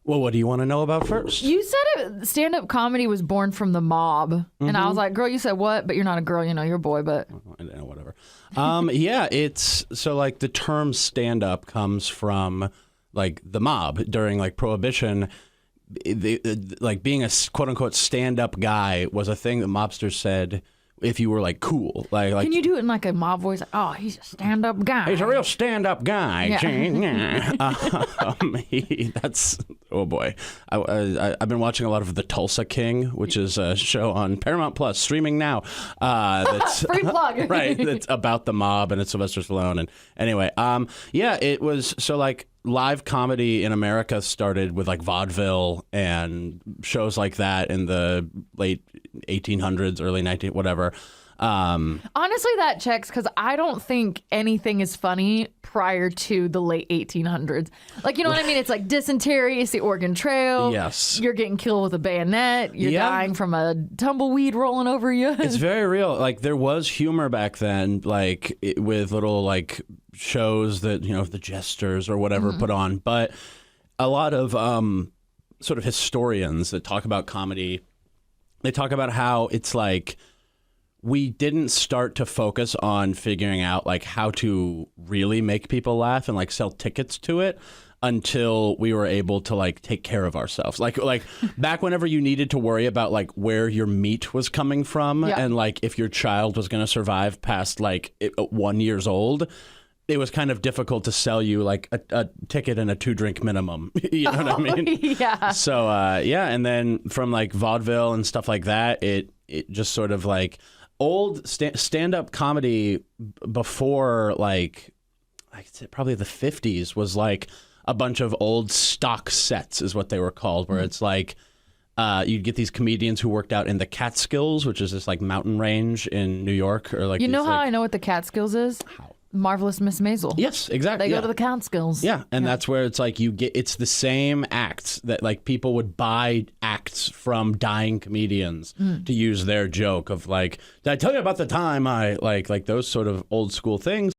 Well, what do you want to know about first? You said stand-up comedy was born from the mob. And I was like, girl, you said what? But you're not a girl, you're a boy, but... Whatever. Yeah, it's... So, like, the term stand-up comes from, like, the mob during, like, Prohibition. Like, being a quote-unquote stand-up guy was a thing that mobsters said if you were, like, cool. Like, can you do it in, like, a mob voice? Like, oh, he's a stand-up guy. He's a real stand-up guy. Yeah. That's... Oh, boy. I've been watching a lot of The Tulsa King, which is a show on Paramount Plus, streaming now. That's Free plug. Right. It's about the mob, and it's Sylvester Stallone. And anyway, yeah, it was... So, like, live comedy in America started with, like, vaudeville and shows like that in the late 1800s, early 19... whatever. Honestly, that checks because I don't think anything is funny prior to the late 1800s. Like, you know what I mean? It's like dysentery, it's the Oregon Trail. Yes. You're getting killed with a bayonet. You're dying from a tumbleweed rolling over you. It's very real. Like, there was humor back then, like, with little, like, shows that, the Jesters or whatever put on. But a lot of sort of historians that talk about comedy, they talk about how it's like, we didn't start to focus on figuring out like how to really make people laugh and like sell tickets to it until we were able to like take care of ourselves. Like back whenever you needed to worry about like where your meat was coming from and like if your child was going to survive past like 1 year old, it was kind of difficult to sell you like a ticket and a 2-drink minimum. You know what I mean? Yeah. So yeah, and then from like vaudeville and stuff like that, it just sort of like old stand-up comedy before like I'd say probably the 50s was like a bunch of old stock sets is what they were called, where it's like you'd get these comedians who worked out in the Catskills, which is this like mountain range in New York, or like how I know what the Catskills is? How? Marvelous Miss Maisel. Yes, exactly. They go to the Catskills. Yeah, and that's where it's like it's the same acts that like people would buy acts from dying comedians to use their joke of like, did I tell you about the time I like those sort of old school things.